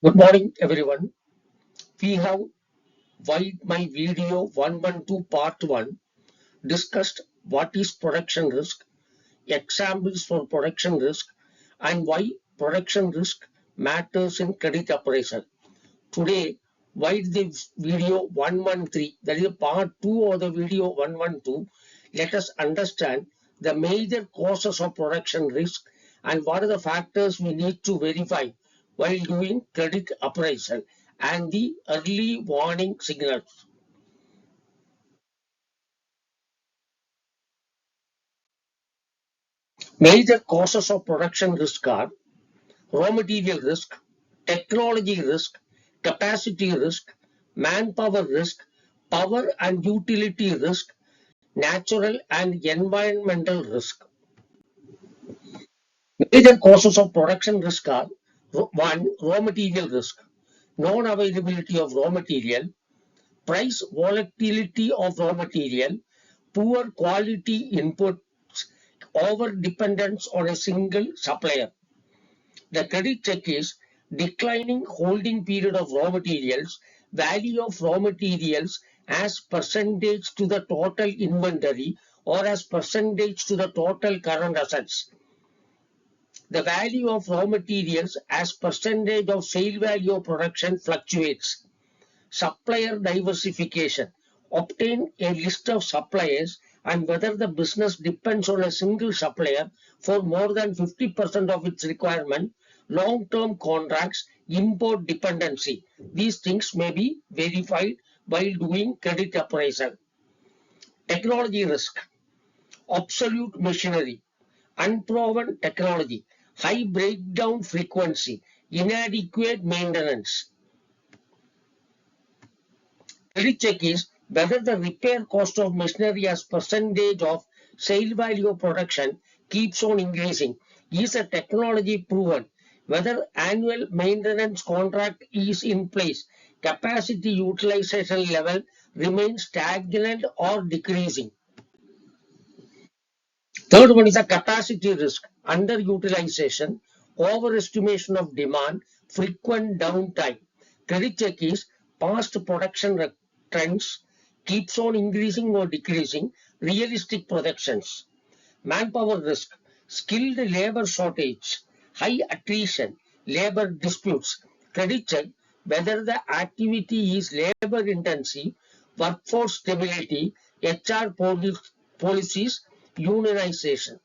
Good morning, everyone. We have, while my video 112 part 1 discussed what is production risk, examples for production risk, and why production risk matters in credit appraisal. Today, while the video 113, that is part 2 of the video 112, let us understand the major causes of production risk and what are the factors we need to verify while doing credit appraisal and the early warning signals. Major causes of production risk are raw material risk, technology risk, capacity risk, manpower risk, power and utility risk, natural and environmental risk. Major causes of production risk are one, raw material risk, non-availability of raw material, price volatility of raw material, poor quality inputs, over dependence on a single supplier. The credit check is declining holding period of raw materials, value of raw materials as percentage to the total inventory or as percentage to the total current assets. The value of raw materials as percentage of sale value of production fluctuates. Supplier diversification. Obtain a list of suppliers and whether the business depends on a single supplier for more than 50% of its requirement, long-term contracts, import dependency. These things may be verified while doing credit appraisal. Technology risk, obsolete machinery, unproven technology, high breakdown frequency, inadequate maintenance. Credit check is whether the repair cost of machinery as percentage of sale value of production keeps on increasing. Is a technology proven? Whether annual maintenance contract is in place, capacity utilization level remains stagnant or decreasing. Third one is a capacity risk, underutilization, overestimation of demand, frequent downtime. Credit check is past production trends, keeps on increasing or decreasing, realistic projections. Manpower risk, skilled labor shortage, high attrition, labor disputes. Credit check whether the activity is labor intensive, workforce stability, HR policies, unionization.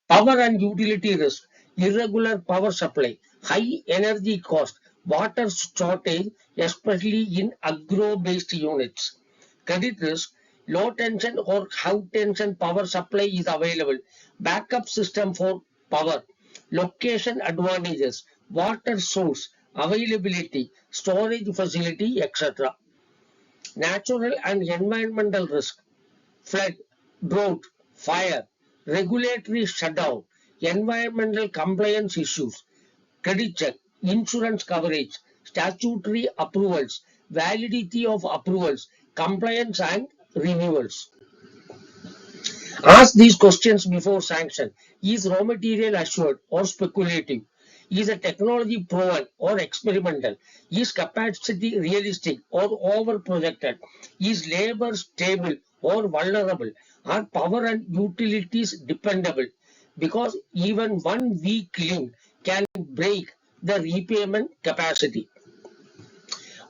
Power and utility risk, irregular power supply, high energy cost, water shortage, especially in agro-based units. Credit risk, low tension or high tension power supply is available. Backup system for power. Location advantages, water source, availability, storage facility, etc. Natural and environmental risk, flood, drought, fire, regulatory shutdown, environmental compliance issues, credit check, insurance coverage, statutory approvals, validity of approvals, compliance and renewals. Ask these questions before sanction. Is raw material assured or speculative? Is a technology proven or experimental? Is capacity realistic or over projected? Is labor stable or vulnerable? Are power and utilities dependable? Because even one weak link can break the repayment capacity.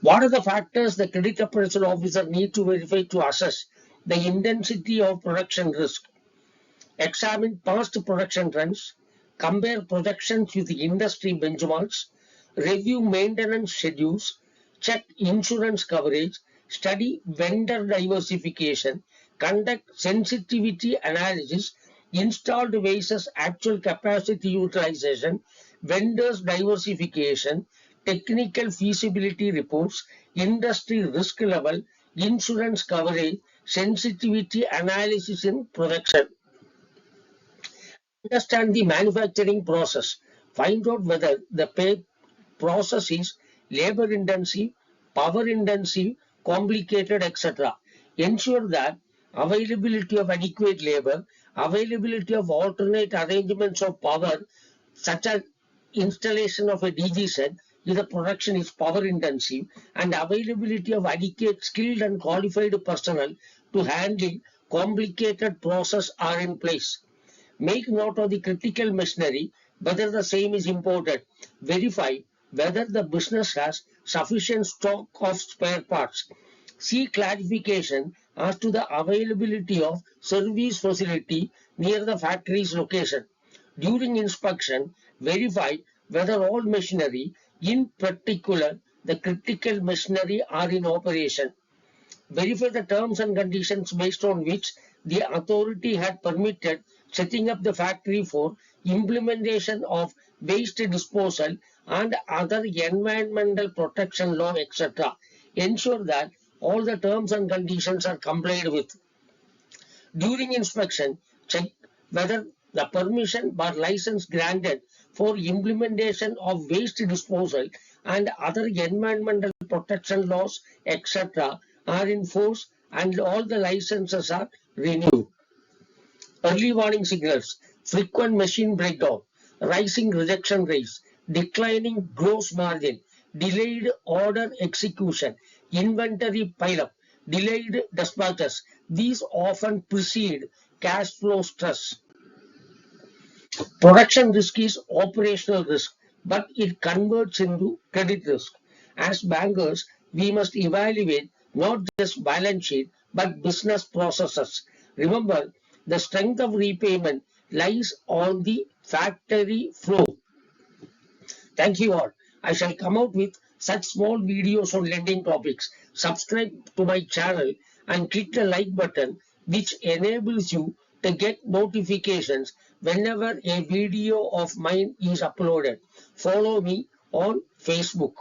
What are the factors the credit appraisal officer need to verify to assess the intensity of production risk? Examine past production trends, compare projections with the industry benchmarks, review maintenance schedules, check insurance coverage, study vendor diversification, conduct sensitivity analysis, installed versus actual capacity utilization, vendors diversification, technical feasibility reports, industry risk level, insurance coverage, sensitivity analysis in production. Understand the manufacturing process. Find out whether the pay process is labor intensive, power intensive, complicated, etc. Ensure that availability of adequate labor, availability of alternate arrangements of power, such as installation of a DG set if the production is power intensive and availability of adequate skilled and qualified personnel to handle complicated process are in place. Make note of the critical machinery, whether the same is imported. Verify whether the business has sufficient stock of spare parts. Seek clarification as to the availability of service facility near the factory's location. During inspection, verify whether all machinery, in particular the critical machinery, are in operation. Verify the terms and conditions based on which the authority had permitted setting up the factory for implementation of waste disposal and other environmental protection law, etc. Ensure that all the terms and conditions are complied with. During inspection, check whether the permission or license granted for implementation of waste disposal and other environmental protection laws, etc., are in force and all the licenses are renewed. Early warning signals, frequent machine breakdown, rising rejection rates, declining gross margin, delayed order execution, inventory pileup, delayed dispatches. These often precede cash flow stress. Production risk is operational risk, but it converts into credit risk. As bankers, we must evaluate not just balance sheet, but business processes. Remember, the strength of repayment lies on the factory flow. Thank you all. I shall come out with such small videos on lending topics. Subscribe to my channel and click the like button, which enables you to get notifications whenever a video of mine is uploaded. Follow me on Facebook.